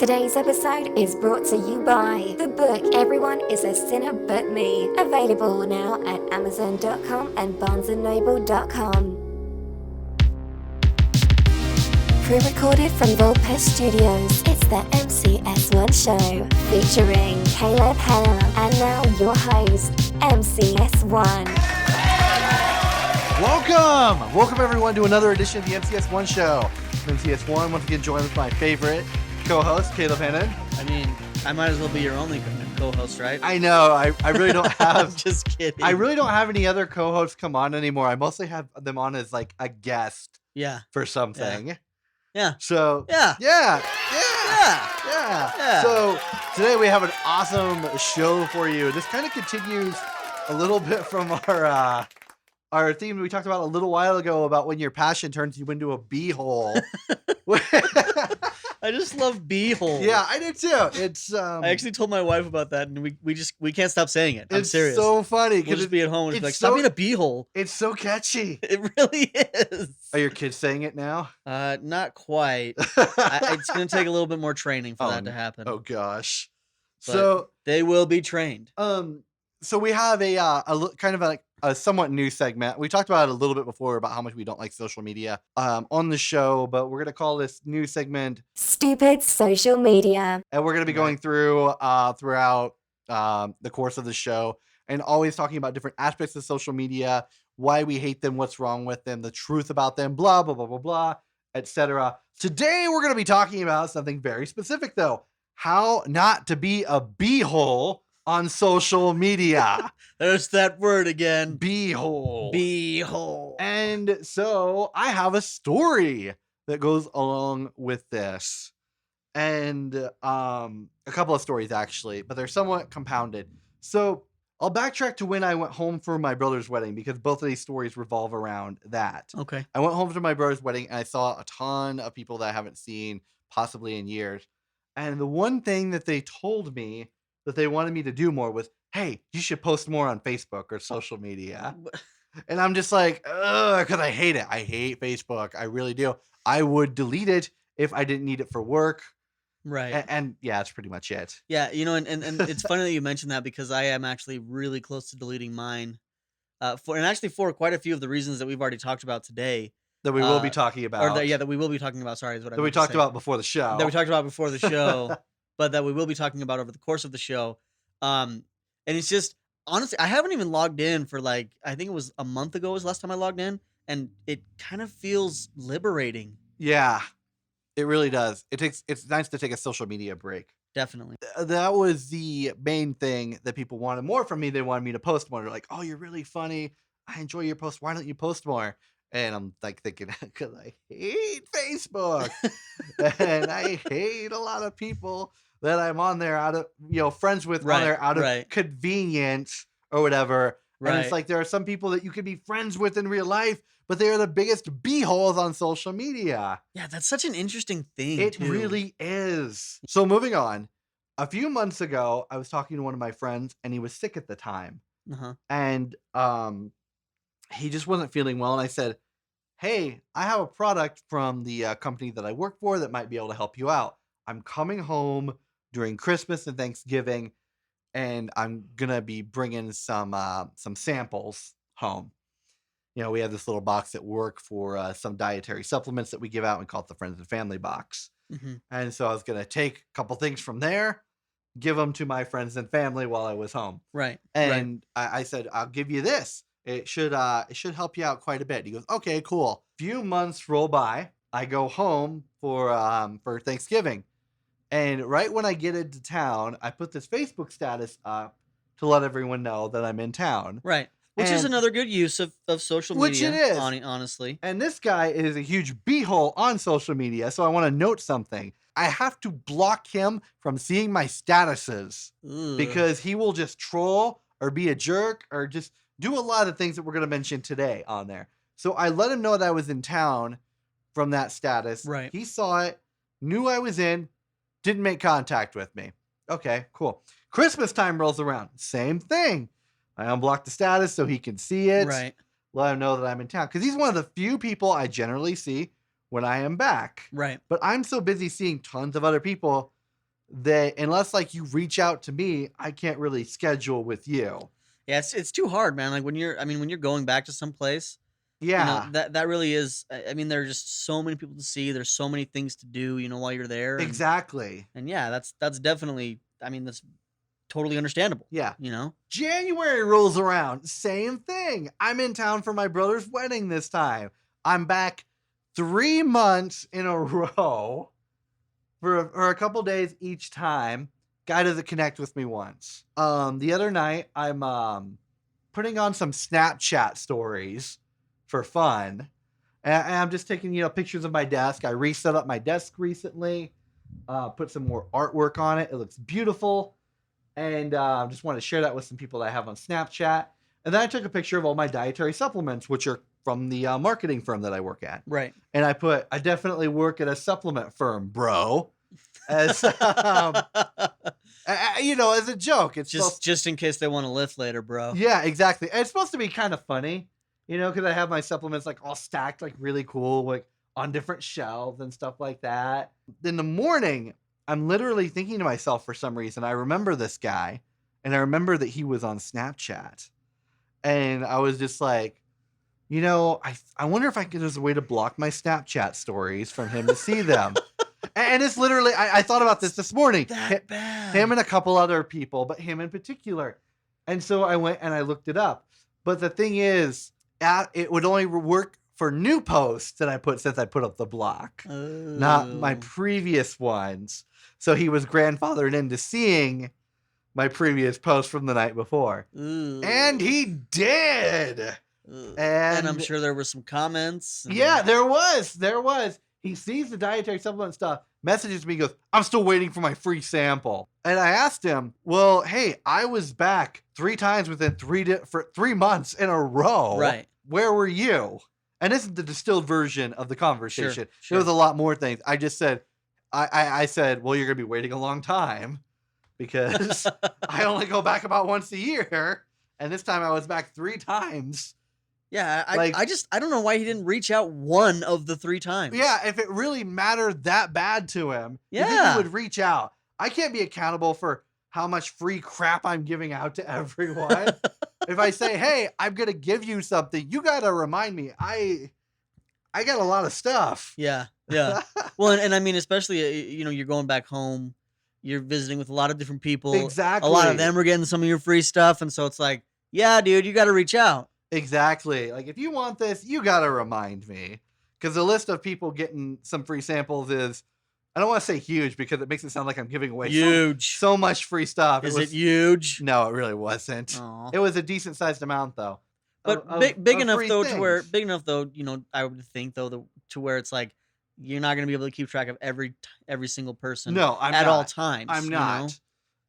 Today's episode is brought to you by the book Everyone is a Sinner But Me, available now at Amazon.com and BarnesandNoble.com. Pre-recorded from Volpes Studios, it's the MCS1 show, featuring Caleb Hannah, and now your host, MCS1. Welcome everyone to another edition of the MCS1 show. I'm MCS1, once again joined with my favorite co-host, Caleb Hannon. I mean, I might as well be your only co-host, right? I know, I really don't have... I'm just kidding. I really don't have any other co-hosts come on anymore. I mostly have them on as like a guest for something. Yeah. So, Yeah. So, today we have an awesome show for you. This kind of continues a little bit from our theme we talked about a little while ago about when your passion turns you into a beehole. I just love beehole. Yeah, I do too. It's I actually told my wife about that, and we can't stop saying it. I'm serious. It's so funny We'll because just be at home and be like, stop being a beehole. It's so catchy. It really is. Are your kids saying it now? Not quite. It's gonna take a little bit more training for that to happen. Oh gosh. But so they will be trained. So we have kind of a somewhat new segment. We talked about it a little bit before about how much we don't like social media on the show, but we're gonna call this new segment Stupid Social Media. And we're gonna be going through throughout the course of the show and always talking about different aspects of social media, why we hate them, what's wrong with them, the truth about them, blah blah blah blah blah, etc. Today we're gonna be talking about something very specific though: how not to be a beehole on social media. There's that word again. Beehole. Beehole. And so I have a story that goes along with this. And a couple of stories actually, but they're somewhat compounded. So I'll backtrack to when I went home for my brother's wedding because both of these stories revolve around that. Okay. I went home for my brother's wedding and I saw a ton of people that I haven't seen possibly in years. And the one thing that they told me that they wanted me to do more was, hey, you should post more on Facebook or social media. And I'm just like, ugh, because I hate it. I hate Facebook. I really do. I would delete it if I didn't need it for work. Right. And yeah, that's pretty much it. Yeah, and it's funny that you mentioned that because I am actually really close to deleting mine. For quite a few of the reasons that we've already talked about today. That we will be talking about. That we will be talking about. Sorry, is what I that we talked about before the show. That we talked about before the show, but that we will be talking about over the course of the show. And it's just, honestly, I haven't even logged in for I think it was a month ago was the last time I logged in, and it kind of feels liberating. Yeah, it really does. It's nice to take a social media break. Definitely. That was the main thing that people wanted more from me. They wanted me to post more. They're like, oh, you're really funny. I enjoy your posts. Why don't you post more? And I'm like thinking, because I hate Facebook and I hate a lot of people that I'm on there out of, friends with on there out of convenience or whatever. Right. And it's like, there are some people that you can be friends with in real life, but they are the biggest beeholes on social media. Yeah, that's such an interesting thing. It really is. So moving on, a few months ago, I was talking to one of my friends and he was sick at the time. Uh-huh. And he just wasn't feeling well. And I said, hey, I have a product from the company that I work for that might be able to help you out. I'm coming home during Christmas and Thanksgiving, and I'm going to be bringing some samples home. We have this little box at work for some dietary supplements that we give out. And we call it the Friends and Family box. Mm-hmm. And so I was going to take a couple things from there, give them to my friends and family while I was home. Right. And I said, I'll give you this. It should help you out quite a bit. He goes, okay, cool. Few months roll by. I go home for Thanksgiving. And right when I get into town, I put this Facebook status up to let everyone know that I'm in town. Right. Which is another good use of social media. Which it is. Honestly. And this guy is a huge beehole on social media. So I want to note something. I have to block him from seeing my statuses. Ugh. Because he will just troll or be a jerk or just do a lot of things that we're going to mention today on there. So I let him know that I was in town from that status. Right. He saw it, knew I was in, didn't make contact with me. Okay, cool. Christmas time rolls around. Same thing. I unblock the status so he can see it. Right. Let him know that I'm in town. Because he's one of the few people I generally see when I am back. Right. But I'm so busy seeing tons of other people that unless like you reach out to me, I can't really schedule with you. Yeah, it's too hard, man. Like when you're going back to some place, Yeah, that really is. I mean, there are just so many people to see. There's so many things to do, while you're there, exactly. and yeah, that's definitely. I mean, that's totally understandable. Yeah. You know. January rolls around, same thing. I'm in town for my brother's wedding this time. I'm back 3 months in a row for a couple days each time. Guy doesn't connect with me once. The other night I'm putting on some Snapchat stories for fun. And I'm just taking, pictures of my desk. I reset up my desk recently, put some more artwork on it. It looks beautiful. And just want to share that with some people that I have on Snapchat. And then I took a picture of all my dietary supplements, which are from the marketing firm that I work at. Right. And I definitely work at a supplement firm, bro. As as a joke. It's just in case they want to lift later, bro. Yeah, exactly. And it's supposed to be kind of funny, because I have my supplements like all stacked, like really cool, like on different shelves and stuff like that. In the morning, I'm literally thinking to myself for some reason, I remember this guy, and I remember that he was on Snapchat. And I was just like, I wonder if there's a way to block my Snapchat stories from him to see them. And it's literally, I thought about this morning. That bad. Him and a couple other people, but him in particular. And so I went and I looked it up. But the thing is, it would only work for new posts that I put since I put up the block, not my previous ones. So he was grandfathered into seeing my previous post from the night before. Ooh. And he did. And I'm sure there were some comments. Yeah, there was. He sees the dietary supplement stuff, messages me, goes, I'm still waiting for my free sample. And I asked him, well, hey, I was back 3 times within 3 months in a row. Right. Where were you? And this is the distilled version of the conversation. Sure. There was a lot more things. I just said, I said, well, you're going to be waiting a long time because I only go back about once a year. And this time I was back 3 times. Yeah, I don't know why he didn't reach out one of the 3 times. Yeah, if it really mattered that bad to him, you think Yeah. he would reach out. I can't be accountable for how much free crap I'm giving out to everyone. If I say, hey, I'm going to give you something, you got to remind me. I got a lot of stuff. Yeah. Well, and I mean, especially, you're going back home, you're visiting with a lot of different people. Exactly. A lot of them are getting some of your free stuff. And so it's like, yeah, dude, you got to reach out. Exactly. Like, if you want this, you got to remind me. Because the list of people getting some free samples is, I don't want to say huge because it makes it sound like I'm giving away Huge. so much free stuff. Is it huge? No, it really wasn't. Aw. It was a decent sized amount, though. But big enough though to where I would think though to where it's like you're not gonna be able to keep track of every single person. No, I'm at not. all times. I'm not.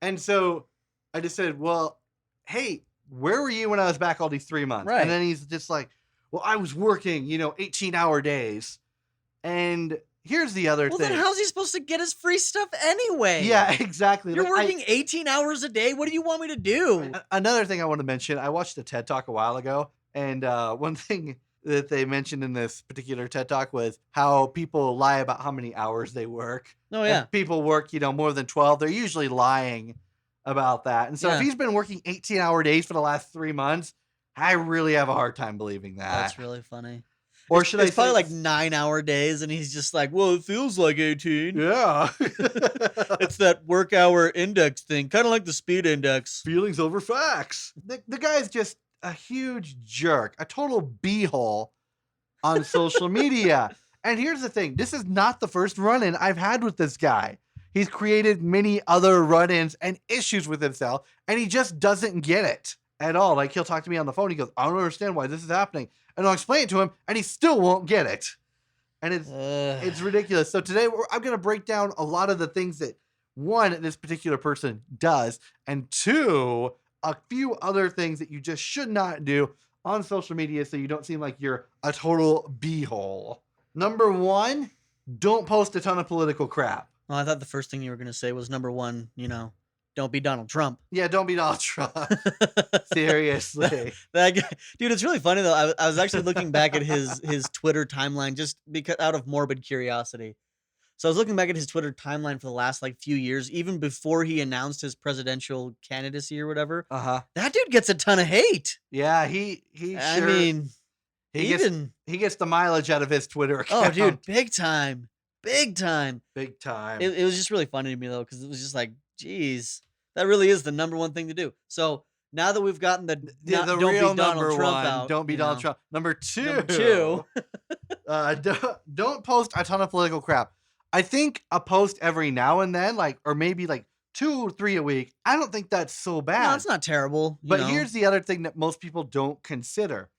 And so I just said, well, hey, where were you when I was back all these 3 months? Right. And then he's just like, well, I was working, 18-hour days. And here's the other Well, thing. then how's he supposed to get his free stuff anyway? Yeah, exactly. You're Like, working 18 hours a day. What do you want me to do? Another thing I want to mention, I watched a TED Talk a while ago, and one thing that they mentioned in this particular TED Talk was how people lie about how many hours they work. Oh yeah. If people work, more than 12, they're usually lying about that. And so if Yeah. he's been working 18-hour days for the last 3 months, I really have a hard time believing that. That's really funny. Or should It's I probably say, like 9-hour days, and he's just like, well, it feels like 18. yeah. It's that work hour index thing, kind of like the speed index. Feelings over facts. The guy's just a huge jerk, a total beehole on social media. And here's the thing. This is not the first run-in I've had with this guy. He's created many other run-ins and issues with himself, and he just doesn't get it at all. Like, he'll talk to me on the phone. He goes, I don't understand why this is happening. And I'll explain it to him, and he still won't get it. And it's ridiculous. So today I'm going to break down a lot of the things that, one, this particular person does, and two, a few other things that you just should not do on social media so you don't seem like you're a total beehole. Number 1, don't post a ton of political crap. Well, I thought the first thing you were going to say was number 1, don't be Donald Trump. Yeah, don't be Donald Trump. Seriously. That guy, dude, it's really funny though. I was actually looking back at his Twitter timeline just because out of morbid curiosity. So I was looking back at his Twitter timeline for the last like few years, even before he announced his presidential candidacy or whatever. Uh-huh. That dude gets a ton of hate. Yeah, he I sure mean, he gets even he gets the mileage out of his Twitter account. oh, dude, big time, big time. Big time. It was just really funny to me though, because it was just like, geez, that really is the number one thing to do. So now that we've gotten the Yeah, the don't be real Donald number Trump one. out, Don't be you Donald know. Trump. Number two. Number two. Don't post a ton of political crap. I think a post every now and then, like, or maybe like 2 or 3 a week. I don't think that's so bad. No, it's not terrible. you But know. here's the other thing that most people don't consider.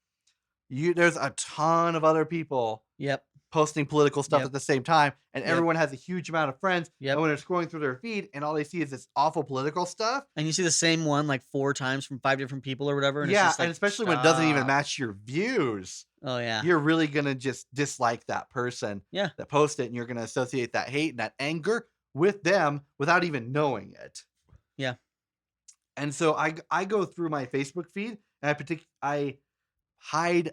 There's a ton of other people Yep. posting political stuff Yep. at the same time, and Yep. everyone has a huge amount of friends. Yep. And when they're scrolling through their feed and all they see is this awful political stuff, And you see the same one like 4 times from 5 different people or whatever. And yeah, it's just like, and especially when it doesn't even stop. match your views, Oh yeah. you're really gonna just dislike that person Yeah. that posted, and you're gonna associate that hate and that anger with them without even knowing it. Yeah. And so I go through my Facebook feed and I hide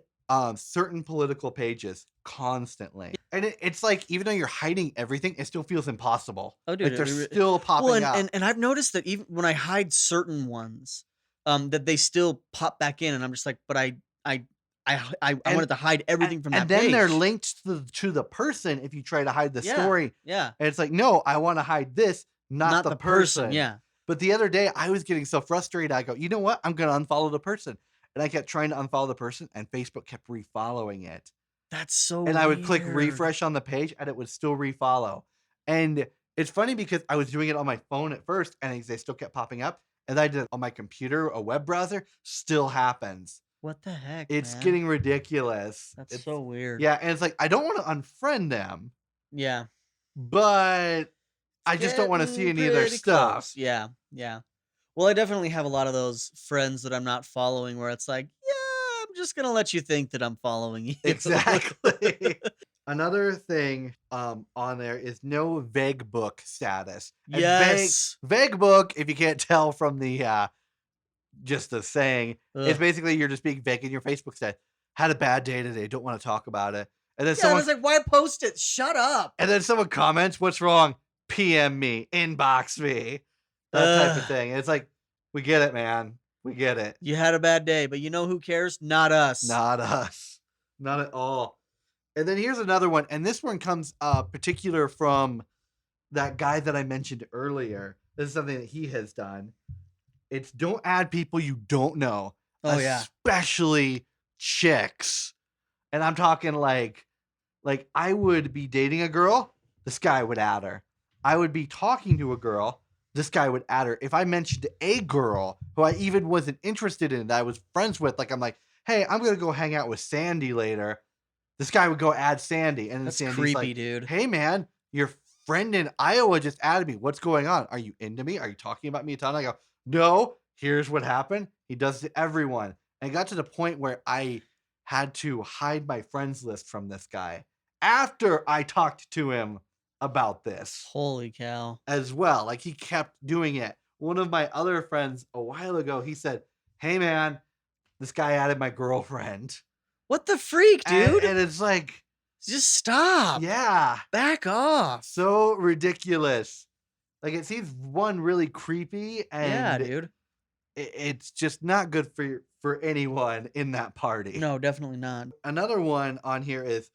certain political pages constantly, and it's like even though you're hiding everything, it still feels impossible. Oh, Like dude, they're it re- still popping Well, up. and I've noticed that even when I hide certain ones, that they still pop back in, and I'm just like, but I And- wanted to hide everything from that and then they're page. linked to the person if you try to hide the Yeah. story. Yeah. And it's like, no, I want to hide this, not the person. Yeah. But the other day, I was getting so frustrated. I go, you know what? I'm going to unfollow the person. And I kept trying to unfollow the person, and Facebook kept refollowing it. That's so And I would click weird. refresh on the page, and it would still refollow. And it's funny because I was doing it on my phone at first, and they still kept popping up. And I did it on my computer, a web browser, still happens. What the heck, It's man? getting ridiculous. That's It's- so weird. Yeah, and it's like, I don't want to unfriend them, Yeah. but I just don't want to see Getting any of their pretty stuff. close. Yeah. Yeah. Well, I definitely have a lot of those friends that I'm not following where it's like, yeah, I'm just gonna let you think that I'm following you. Exactly. Another thing on there is no vague book status. And Yes. vague book, if you can't tell from the just the saying, it's Ugh. basically you're just being vague in your Facebook status. Had a bad day today, don't want to talk about it. And then Yeah, someone I was like, why post it? Shut up. someone comments, "What's wrong?" PM me, inbox me. That type of Ugh. thing. It's like, we get it, man. We get it. You had a bad day, but you know who cares? Not us. Not us. Not at all. And then here's another one. And this one comes particular from that guy that I mentioned earlier. This is something that he has done. It's don't add people you don't know. Oh yeah. Especially chicks. And I'm talking like I would be dating a girl, this guy would add her. I would be talking to a girl, this guy would add her. If I mentioned a girl who I even wasn't interested in, that I was friends with, like I'm like, hey, I'm gonna go hang out with Sandy later. This guy would go add Sandy, and then That's Sandy's creepy, like, dude. hey man, your friend in Iowa just added me. What's going on? Are you into me? Are you talking about me a ton? I go, no, here's what happened. He does it to everyone. And it got to the point where I had to hide my friends list from this guy after I talked to him about this Holy cow. as well. Like he kept doing it. One of my other friends a while ago, he said, hey man, this guy added my girlfriend. What the freak, And- dude? and it's like, Just stop. yeah. Back off. So ridiculous. Like it seems one really creepy, and Yeah, dude. it's just not good for anyone in that party. No, definitely not. Another one on here is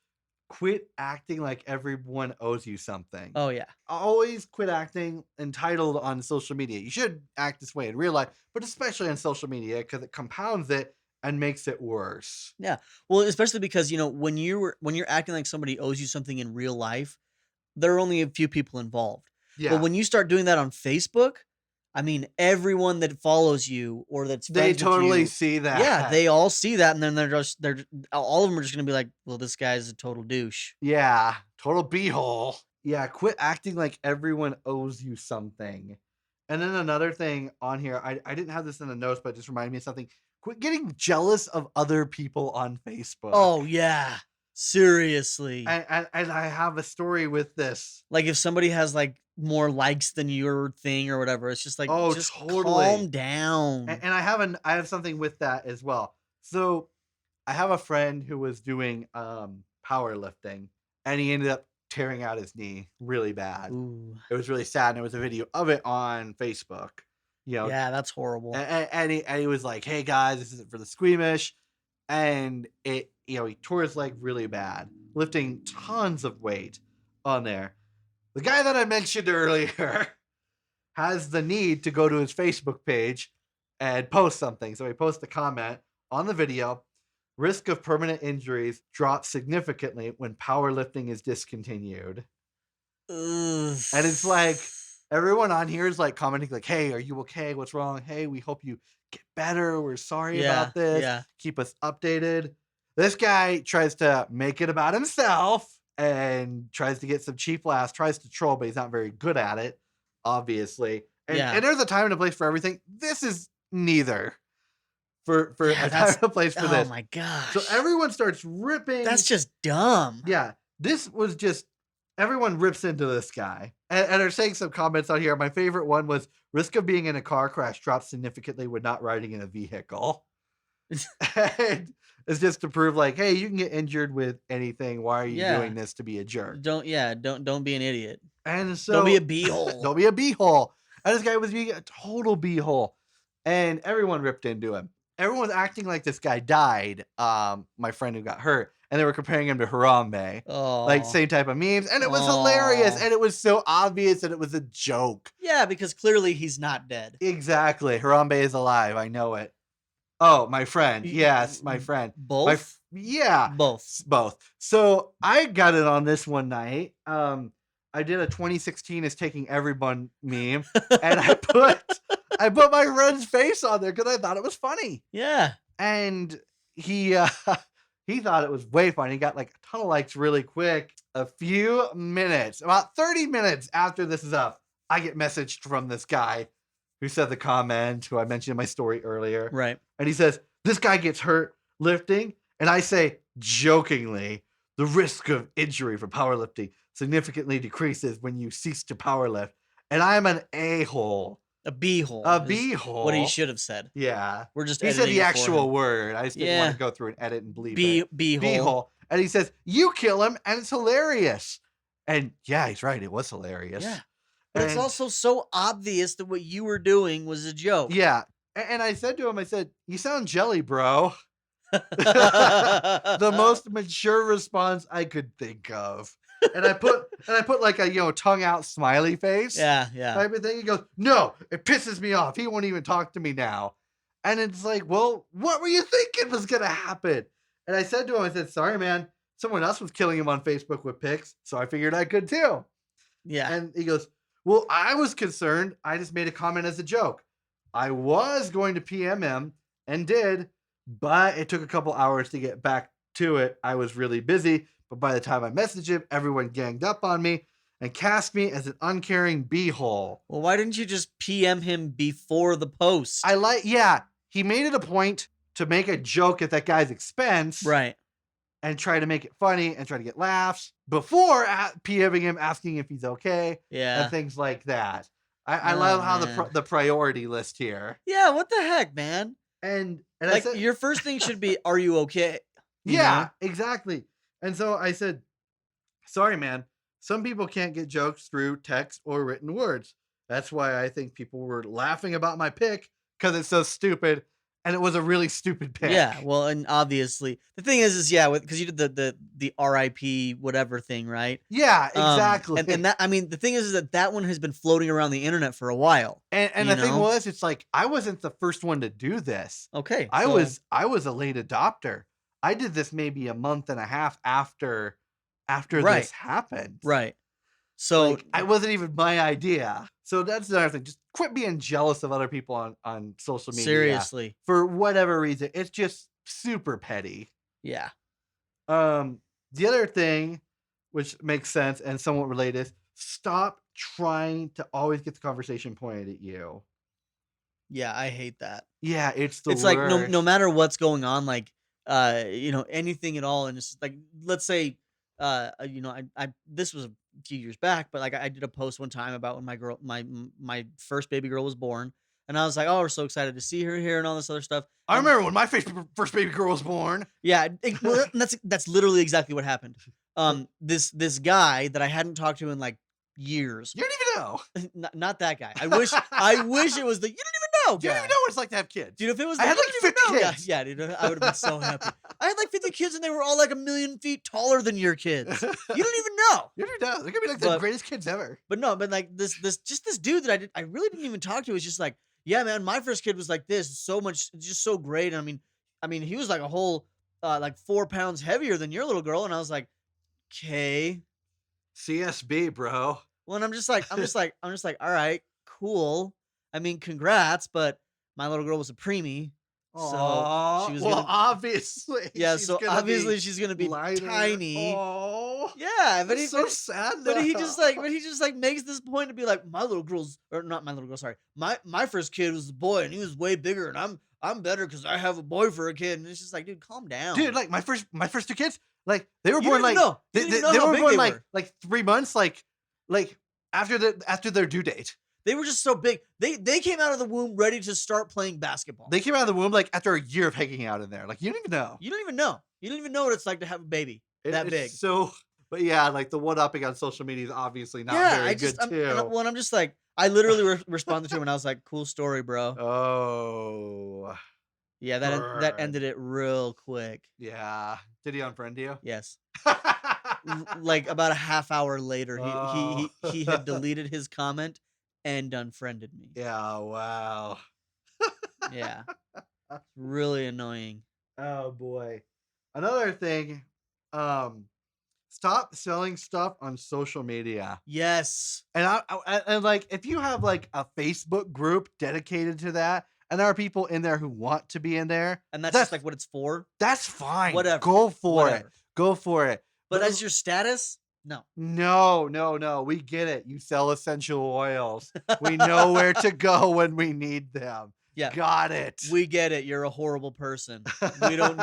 quit acting like everyone owes you something. Oh yeah. Always quit acting entitled on social media. You should act this way in real life, but especially on social media because it compounds it and makes it worse. Well, especially because when you're acting like somebody owes you something in real life, there are only a few people involved. Yeah. But when you start doing that on Facebook, I mean, everyone that follows you or that's they friends with totally you, see that. yeah, they all see that, and then they're all of them are just gonna be like, well, this guy's a total douche. Yeah, total beehole. Yeah, quit acting like everyone owes you something. And then another thing on here, I didn't have this in the notes, but it just reminded me of something. Quit getting jealous of other people on Facebook. Oh yeah, seriously. And I have a story with this. Like if somebody has like more likes than your thing or whatever, it's just like, Oh, just totally. calm down. And I have something with that as well. So I have a friend who was doing powerlifting, and he ended up tearing out his knee really bad. Ooh. It was really sad, and there was a video of it on Facebook. You know, Yeah, that's horrible. and he was like, "Hey guys, this isn't for the squeamish," and he tore his leg really bad, lifting tons of weight on there. The guy that I mentioned earlier has the need to go to his Facebook page and post something. So he posts a comment on the video. Risk of permanent injuries drops significantly when powerlifting is discontinued. Ugh. And it's like everyone on here is like commenting like, "Hey, are you okay? What's wrong? Hey, we hope you get better. We're sorry Yeah, about this. yeah. Keep us updated." This guy tries to make it about himself and tries to get some cheap laughs, tries to troll, but he's not very good at it, obviously. And, Yeah. and there's a time and a place for everything. This is neither for Yeah, a time that's- and a place for Oh this. my gosh. So everyone starts ripping. That's just dumb. Yeah, this was just everyone rips into this guy and are saying some comments on here. My favorite one was risk of being in a car crash drops significantly when not riding in a vehicle. And it's just to prove like, hey, you can get injured with anything. Why are you Yeah. doing this to be a jerk? Don't be an idiot. And so Don't be a beehole. don't be a beehole. And this guy was being a total beehole. And everyone ripped into him. Everyone was acting like this guy died. My friend who got hurt. And they were comparing him to Harambe. Oh. Like same type of memes. And it was hilarious. Aw. And it was so obvious that it was a joke. Yeah, because clearly he's not dead. Exactly. Harambe is alive. I know it. Oh, my friend. Yes, my friend. Both? Yeah. Both. Both. So I got it on this one night. I did a 2016 is taking everyone meme, and I put my friend's face on there because I thought it was funny, Yeah. and he thought it was way funny. He got like a ton of likes really quick. A few minutes, about 30 minutes after this is up, I get messaged from this guy who said the comment, who I mentioned in my story earlier. Right. And he says, this guy gets hurt lifting. And I say, jokingly, the risk of injury from powerlifting significantly decreases when you cease to powerlift. And I'm an a-hole. A beehole. A is beehole. What he should have said. Yeah. We're just He said editing the it for actual him. word. I just didn't want Yeah. to go through and edit and bleep it. Beehole. Beehole. And he says, you kill him, and it's hilarious. And yeah, he's right. It was hilarious. Yeah. But it's And- also so obvious that what you were doing was a joke. Yeah. And I said to him, I said, you sound jelly, bro. The most mature response I could think of. And I put like a tongue out smiley face. Yeah, yeah. Type of thing. He goes, no, it pisses me off. He won't even talk to me now. And it's like, well, what were you thinking was gonna happen? And I said to him, I said, sorry, man. Someone else was killing him on Facebook with pics, so I figured I could too. Yeah. And he goes, well, I was concerned. I just made a comment as a joke. I was going to PM him and did, but it took a couple hours to get back to it. I was really busy, but by the time I messaged him, everyone ganged up on me and cast me as an uncaring beehole. Well, why didn't you just PM him before the post? He made it a point to make a joke at that guy's expense. Right. And try to make it funny and try to get laughs before PMing him, asking if he's okay. Yeah. And things like that. I Oh, love how man. the priority list here. Yeah, what the heck, man? And I Like said, your first thing should be, are you okay? You yeah, know? exactly. And so I said, sorry, man. Some people can't get jokes through text or written words. That's why I think people were laughing about my pick because it's so stupid. And it was a really stupid pick. Yeah, well, and obviously the thing is yeah, because you did the RIP whatever thing, right? Yeah, exactly. And that, I mean, the thing is that one has been floating around the internet for a while. And you the thing know? was, it's like I wasn't the first one to do this. Okay, I so- was a late adopter. I did this maybe a month and a half after Right. this happened. right. So Like, I wasn't even my idea. So that's another thing. Just quit being jealous of other people on social media. seriously, For whatever reason. It's just super petty. yeah, The other thing, which makes sense and somewhat related, stop trying to always get the conversation pointed at you. yeah, I hate that. Yeah, it's the It's worst. like no matter what's going on, like anything at all, and it's like, let's say I this was a few years back, but like I did a post one time about when my first baby girl was born. And I was like, oh, we're so excited to see her here and all this other stuff. I And remember when my first baby girl was born. yeah, well, that's literally exactly what happened. This guy that I hadn't talked to in like years, You don't even know. not that guy. I wish it was the you don't even know You don't guy. even know what it's like to have kids. Dude, if it was I the had you like don't even 50 know guy, kids. yeah, dude, I would have been so happy. I had like 50 kids and they were all like 1,000,000 feet taller than your kids. You don't even know. You don't even know. They're gonna be like the But- greatest kids ever. But no, but like this dude that I really didn't even talk to was just like, yeah, man, my first kid was like this, so much, just so great. And I mean, he was like a whole like 4 pounds heavier than your little girl, and I was like, okay. CSB, bro. Well, and I'm just like, all right, cool. I mean, congrats, but my little girl was a preemie, so Aw, she was well, gonna, obviously. yeah. she's So gonna be obviously she's gonna be lighter. tiny. Oh, Yeah, but that's so sad. but he just like, now. makes this point to be like, my little girl's, or not my little girl, sorry, my first kid was a boy and he was way bigger, and I'm better because I have a boy for a kid, and it's just like, dude, calm down, Dude, like my first 2 kids, like they were You born don't even like know. You they, don't even they, know they how were big born they like were. 3 months, like after their due date. They were just so big. They came out of the womb ready to start playing basketball. They came out of the womb like after a year of hanging out in there. Like you don't even know. You don't even know. You don't even know what it's like to have a baby that It's big. So, but yeah, like the one upping on social media is obviously not Yeah, very I just, good too. I'm just like, I literally responded to him and I was like, cool story, bro. Oh, Yeah, that burn. ended it real quick. yeah. Did he unfriend you? Yes. Like about a half hour later, he had Oh. deleted his comment and unfriended me. Yeah. Wow. Yeah. Really annoying. Oh boy. Another thing, stop selling stuff on social media. Yes. And and like if you have like a Facebook group dedicated to that, and there are people in there who want to be in there, And that's That's- just like what it's for. that's fine. Whatever. Go for Whatever. it. Go for it. But as your status, no. No. We get it. You sell essential oils. We know where to go when we need them. Yeah. Got it. We get it. You're a horrible person. We don't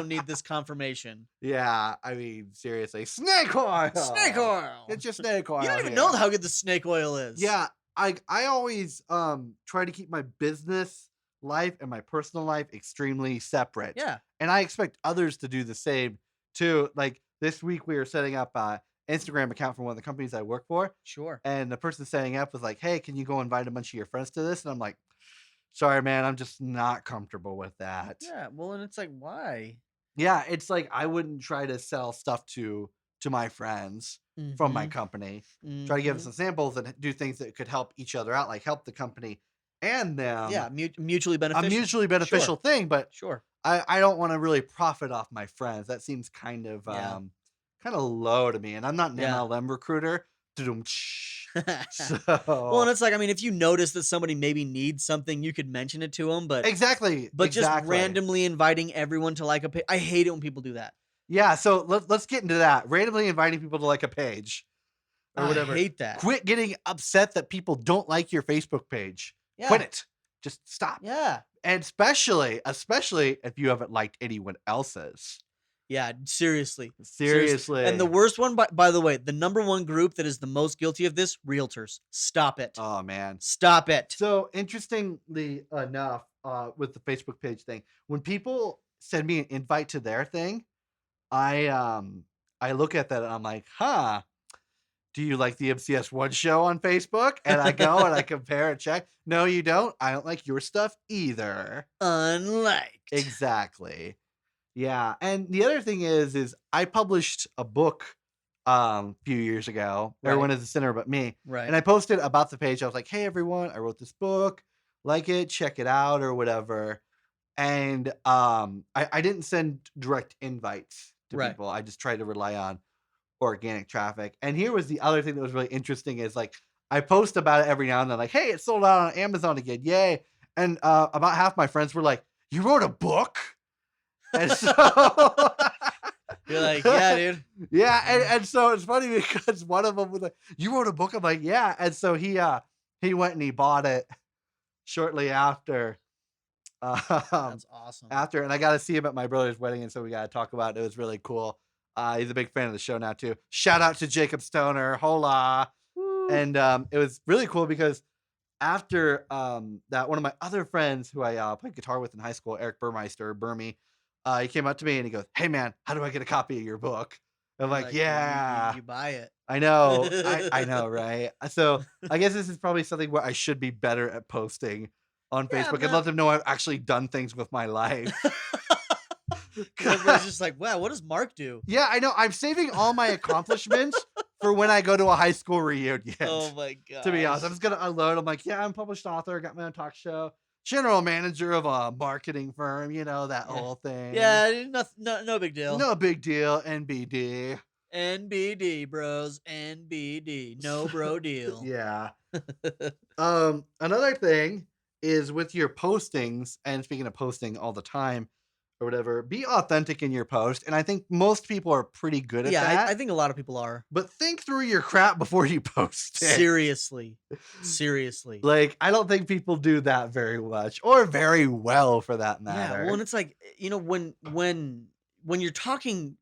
need this confirmation. Yeah, I mean, seriously. Snake oil. Snake oil. Get your snake oil. You don't even here. know how good the snake oil is. Yeah, I always try to keep my business life and my personal life extremely separate. Yeah. And I expect others to do the same too. Like this week we were setting up a Instagram account for one of the companies I work for, Sure. and the person setting up was like, "Hey, can you go invite a bunch of your friends to this?" And I'm like, "Sorry, man, I'm just not comfortable with that." Yeah. Well, and it's like, why? Yeah, it's like I wouldn't try to sell stuff to my friends from my company. Try to give them Mhm. some samples and do things that could help each other out, like help the company and them. Yeah, mutually a beneficial. mutually beneficial thing, but Sure. I don't want to really profit off my friends. That seems kind of Yeah. kind of low to me. And I'm not an Yeah. MLM recruiter. So Well, and it's like, I mean, if you notice that somebody maybe needs something, you could mention it to them, but exactly. just exactly. randomly inviting everyone to like a page. I hate it when people do that. Yeah, so let's get into that. Randomly inviting people to like a page or whatever. I hate that. Quit getting upset that people don't like your Facebook page. Yeah. Quit it. Just stop. Yeah. And especially if you haven't liked anyone else's. Yeah. Seriously. Seriously. And the worst one, by the way, the number one group that is the most guilty of this, realtors. Stop it. Oh man. Stop it. So interestingly enough, with the Facebook page thing, when people send me an invite to their thing, I look at that and I'm like, huh. Do you like the MCS1 show on Facebook? And I go and I compare and check. No, you don't. I don't like your stuff either. Unliked. Exactly. Yeah. And the other thing is I published a book few years ago. Right. Everyone is a sinner but me. Right. And I posted about the page. I was like, hey everyone, I wrote this book. Like it, check it out, or whatever. And I didn't send direct invites to Right. people. I just tried to rely on organic traffic. And here was the other thing that was really interesting is like I post about it every now and then, like, hey, it's sold out on Amazon again. Yay. And about half my friends were like, you wrote a book? And so You're like, yeah, dude. yeah, and so it's funny because one of them was like, you wrote a book? I'm like, yeah. And so he went and he bought it shortly after. That's awesome. After, and I got to see him at my brother's wedding, and so we got to talk about it. It was really cool. He's a big fan of the show now too. Shout out to Jacob Stoner, hola! Woo. And it was really cool because after that, one of my other friends who I played guitar with in high school, Eric Burmeister, Burmy, he came up to me and he goes, "Hey man, how do I get a copy of your book?" I'm You're like, like, "Yeah, you buy it. I know, I know, right?" So I guess this is probably something where I should be better at posting on Yeah, Facebook and man. let them know I've actually done things with my life. 'Cause everybody's just like, wow, what does Mark do? Yeah, I know. I'm saving all my accomplishments for when I go to a high school reunion. Oh my To be honest, I'm gosh. just gonna unload. I'm like, yeah, I'm a published author, got my own talk show, general manager of a marketing firm, that Yeah. whole thing. Yeah, no big deal. No big deal, NBD. NBD, bros. NBD. No bro deal. Yeah. Another thing is with your postings, and speaking of posting all the time or whatever, be authentic in your post. And I think most people are pretty good at Yeah, that. I think a lot of people are. But think through your crap before you post it. Seriously. Seriously. Like, I don't think people do that very much, or very well for that Yeah, matter. well, and it's like, when you're talking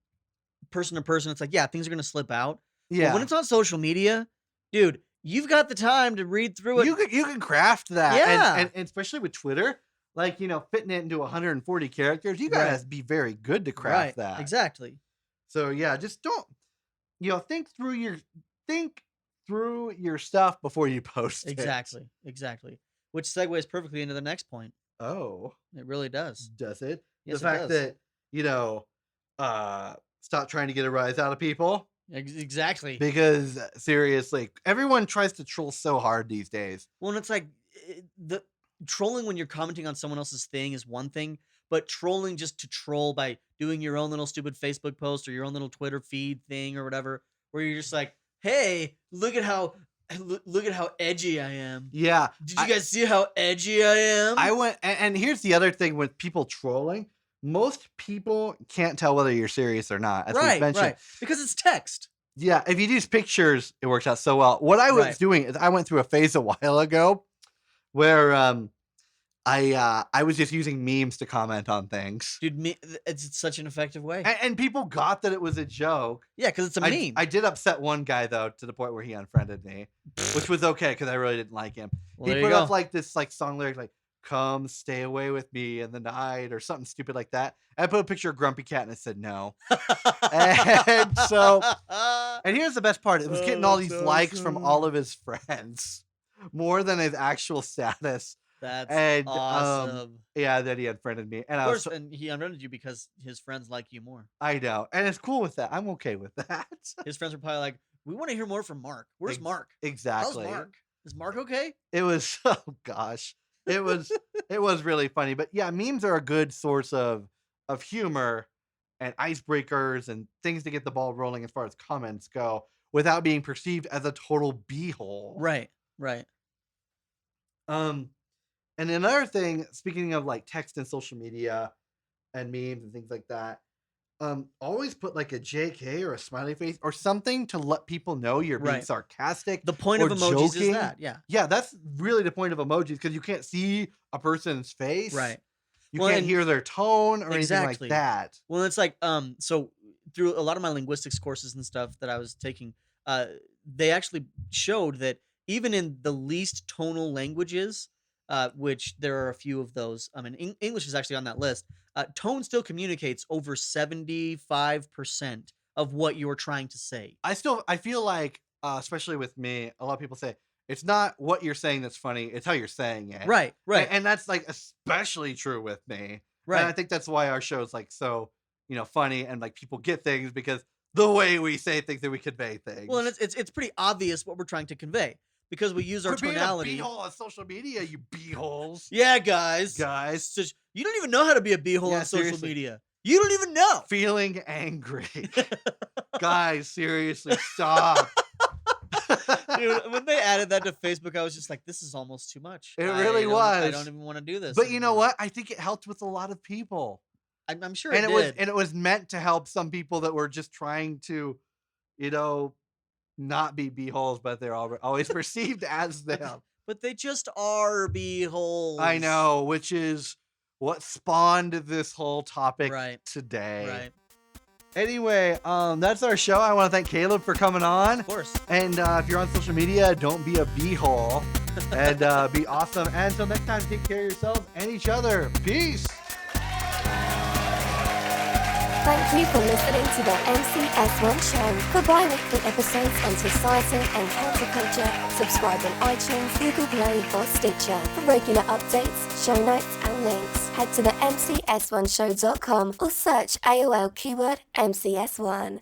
person to person, it's like, yeah, things are gonna slip out. But Yeah. when it's on social media, dude, you've got the time to read through it. You can craft that. Yeah. And especially with Twitter, like, fitting it into 140 characters, you gotta Right. be very good to craft Right. that. Exactly. So yeah, just don't, think through your stuff before you post it. Exactly. Exactly. Which segues perfectly into the next point. Oh, It really does. does it? Yes, The it fact does. that, stop trying to get a rise out of people. Exactly. Because seriously, everyone tries to troll so hard these days. Well, and it's like the trolling when you're commenting on someone else's thing is one thing, but trolling just to troll by doing your own little stupid Facebook post or your own little Twitter feed thing or whatever, where you're just like, "Hey, look at how edgy I am. Yeah. Did you guys see how edgy I am?" I went, and here's the other thing with people trolling. Most people can't tell whether you're serious or not, as we've mentioned. Right, because it's text. Yeah, if you use pictures, it works out so well. What I was Right. doing is I went through a phase a while ago where I was just using memes to comment on things. Dude, it's such an effective way. And people got that it was a joke. Yeah, because it's a meme. I did upset one guy though to the point where he unfriended me, which was okay because I really didn't like him. Well, He there you put up go. like this song lyric like "Come stay away with me in the night" or something stupid like that. And I put a picture of Grumpy Cat and I said no. And so, and here's the best part: it was Oh, getting all these that's likes from awesome. all of his friends, more than his actual status. That's And awesome. yeah, then he unfriended me, and Of I was course, and he unfriended you because his friends like you more. I know, and it's cool with that. I'm okay with that. His friends were probably like, "We want to hear more from Mark. Where's Ex- Mark? Exactly. How's Mark? Is Mark okay?" It was oh gosh. It was really funny. But yeah, memes are a good source of humor and icebreakers and things to get the ball rolling as far as comments go without being perceived as a total beehole. Right. And another thing, speaking of like text and social media and memes and things like that, always put like a JK or a smiley face or something to let people know you're being Right. sarcastic. The point of Or emojis joking. is that, yeah. Yeah, that's really the point of emojis because you can't see a person's face. Right. You Well, can't and- hear their tone or Exactly. anything like that. Well, it's like, so through a lot of my linguistics courses and stuff that I was taking, they actually showed that even in the least tonal languages, which there are a few of those, English is actually on that list, tone still communicates over 75% of what you're trying to say. I feel like, especially with me, a lot of people say it's not what you're saying that's funny; it's how you're saying it. Right. And that's like especially true with me. Right. And I think that's why our show is like so, funny and like people get things because the way we say things and we convey things. Well, and it's pretty obvious what we're trying to convey because we use our Quit being tonality. a beehole on social media, you beeholes. Yeah, guys. Guys, You don't even know how to be a beehole Yeah, on social seriously. media. You don't even know. feeling angry. Guys, seriously, stop. Dude, when they added that to Facebook, I was just like, this is almost too much. It really I was. don't even want to do this. But you know anymore. what? I think it helped with a lot of people. I'm sure And it was did. and it was meant to help some people that were just trying to, not be beeholes, but they're always perceived as them. But they just are beeholes. I know, which is what spawned this whole topic Right. today. Right. Anyway, that's our show. I want to thank Caleb for coming on. Of course. And if you're on social media, don't be a beehole. and be awesome. And until next time, take care of yourselves and each other. Peace. Thank you for listening to the MCS1 show. For bi-weekly episodes on society and counterculture, subscribe on iTunes, Google Play, or Stitcher. For regular updates, show notes, and links, head to the MCS1show.com or search AOL keyword MCS1.